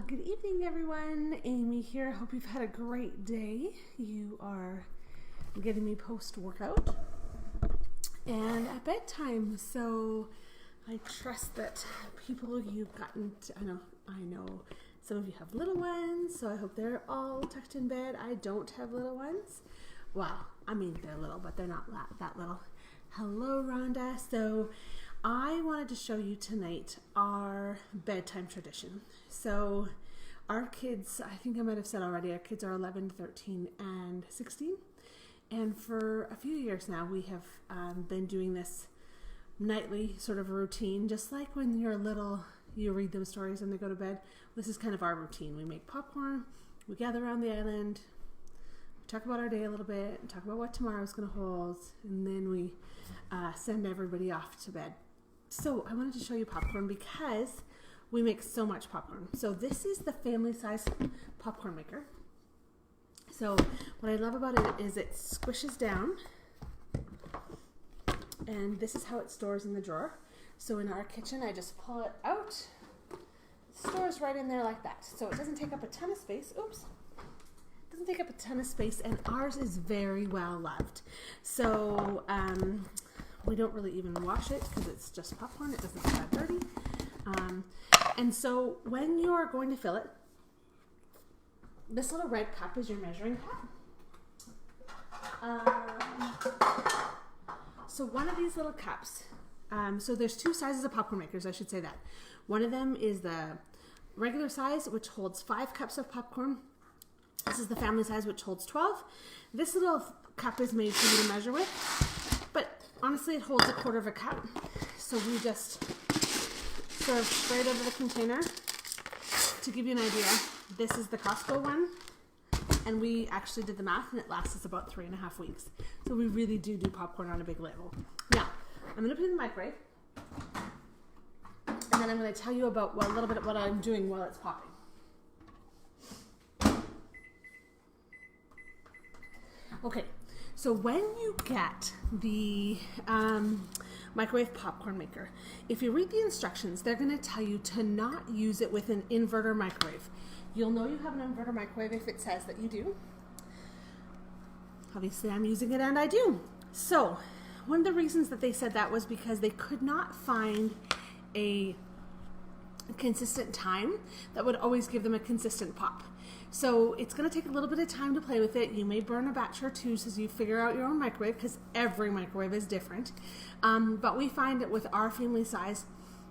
Good evening, everyone. Amy here. Hope you've had a great day. You are getting me post-workout and at bedtime. So I trust that you've gotten to, I know some of you have little ones, so I hope they're all tucked in bed. I don't have little ones. Well, I mean, they're little, but they're not that little. Hello, Rhonda. So I wanted to show you tonight our bedtime tradition. So our kids, I think I might have said already, our kids are 11, 13, and 16. And for a few years now, we have been doing this nightly sort of routine, just like when you're little, you read them stories and they go to bed. This is kind of our routine. We make popcorn, we gather around the island, we talk about our day a little bit, and talk about what tomorrow's going to hold, and then we send everybody off to bed. So I wanted to show you popcorn because we make so much popcorn. So this is the family size popcorn maker. So what I love about it is it squishes down, and this is how it stores in the drawer. So in our kitchen, I just pull it out. It stores right in there like that. So it doesn't take up a ton of space. Oops. It doesn't take up a ton of space, and ours is very well loved. So we don't really even wash it because it's just popcorn. It doesn't get that dirty. And so when you're going to fill it, this little red cup is your measuring cup. So one of these little cups, so there's two sizes of popcorn makers, I should say that. One of them is the regular size, which holds 5 cups of popcorn. This is the family size, which holds 12. This little cup is made for you to measure with, but honestly, it holds 1/4 of a cup. So we just serve straight out of the container. To give you an idea, this is the Costco one, and we actually did the math, and it lasts us about 3.5 weeks. So we really do popcorn on a big level. Now, I'm going to put it in the microwave, and then I'm going to tell you about a little bit of what I'm doing while it's popping. Okay, so when you get the microwave popcorn maker, if you read the instructions, they're going to tell you to not use it with an inverter microwave. You'll know you have an inverter microwave if it says that you do. Obviously, I'm using it, and I do. So one of the reasons that they said that was because they could not find a consistent time that would always give them a consistent pop. So it's going to take a little bit of time to play with it. You may burn a batch or two as you figure out your own microwave, because every microwave is different. But we find that with our family size,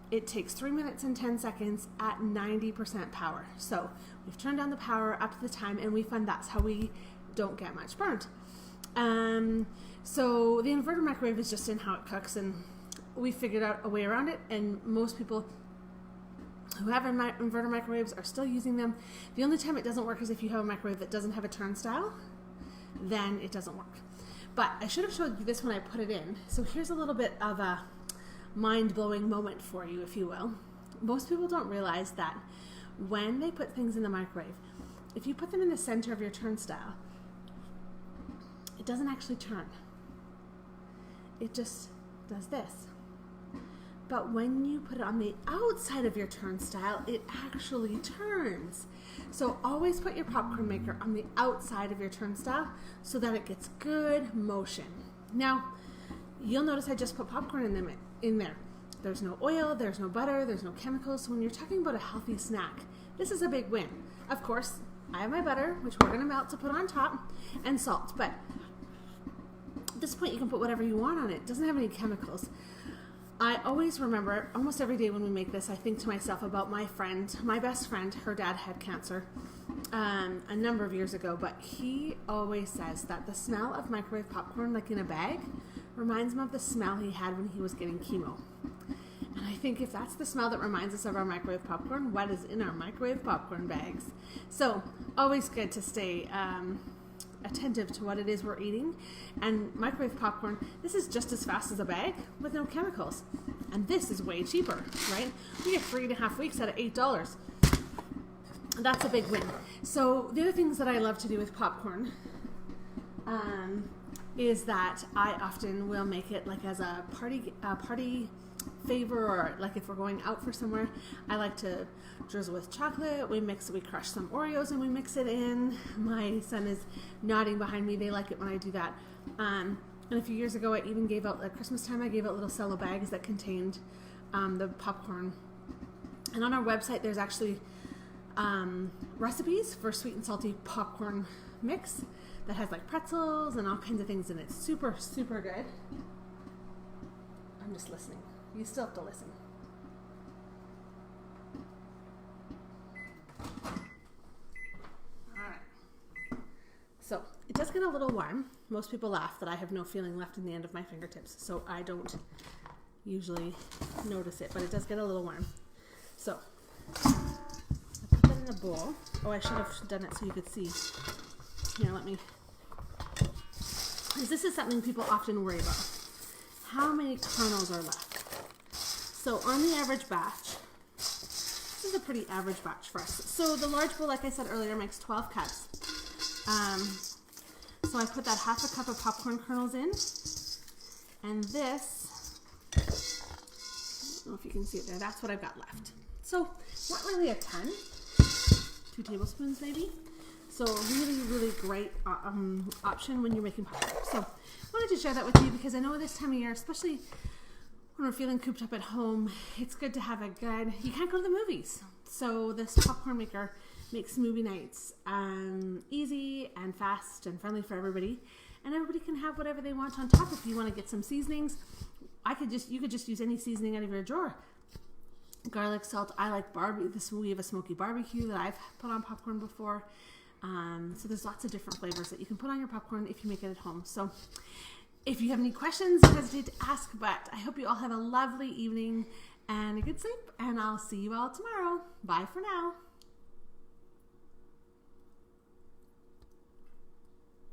it takes 3 minutes and 10 seconds at 90% power. So we've turned down the power up to the time, and we find that's how we don't get much burnt. So the inverter microwave is just in how it cooks, and we figured out a way around it, and most people who have inverter microwaves are still using them. The only time it doesn't work is if you have a microwave that doesn't have a turnstile, then it doesn't work. But I should have showed you this when I put it in. So here's a little bit of a mind-blowing moment for you, if you will. Most people don't realize that when they put things in the microwave, if you put them in the center of your turnstile, it doesn't actually turn. It just does this. But when you put it on the outside of your turnstile, it actually turns. So always put your popcorn maker on the outside of your turnstile so that it gets good motion. Now, you'll notice I just put popcorn in there. There's no oil, there's no butter, there's no chemicals. So when you're talking about a healthy snack, this is a big win. Of course, I have my butter, which we're going to melt to put on top, and salt. But at this point, you can put whatever you want on it. It doesn't have any chemicals. I always remember, almost every day when we make this, I think to myself about my best friend. Her dad had cancer a number of years ago, but he always says that the smell of microwave popcorn, like in a bag, reminds him of the smell he had when he was getting chemo. And I think if that's the smell that reminds us of our microwave popcorn, what is in our microwave popcorn bags? So always good to stay attentive to what it is we're eating. And microwave popcorn, this is just as fast as a bag with no chemicals, and this is way cheaper, right? We get 3.5 weeks at $8. That's a big win. So the other things that I love to do with popcorn is that I often will make it like as a party favor, or like if we're going out for somewhere, I like to drizzle with chocolate. We crush some Oreos and we mix it in. My son is nodding behind me. They like it when I do that. And a few years ago, I even gave out, at Christmas time, I gave out little cello bags that contained the popcorn. And on our website, there's actually recipes for sweet and salty popcorn mix that has like pretzels and all kinds of things in it. Super, super good. I'm just listening. You still have to listen. Alright. So, it does get a little warm. Most people laugh that I have no feeling left in the end of my fingertips, so I don't usually notice it, but it does get a little warm. So, I put that in a bowl. Oh, I should have done it so you could see. Here, let me... Because this is something people often worry about. How many kernels are left? So on the average batch, this is a pretty average batch for us. So the large bowl, like I said earlier, makes 12 cups. So I put that half a cup of popcorn kernels in. And this, I don't know if you can see it there, that's what I've got left. So not really a ton, 2 tablespoons maybe. So really, really great option when you're making popcorn. So I wanted to share that with you because I know this time of year, especially when we're feeling cooped up at home, it's good to have a good, you can't go to the movies. So this popcorn maker makes movie nights easy and fast and friendly for everybody. And everybody can have whatever they want on top. If you want to get some seasonings, you could just use any seasoning out of your drawer. Garlic, salt, I like we have a smoky barbecue that I've put on popcorn before. So there's lots of different flavors that you can put on your popcorn if you make it at home. So if you have any questions, don't hesitate to ask, but I hope you all have a lovely evening and a good sleep, and I'll see you all tomorrow. Bye for now.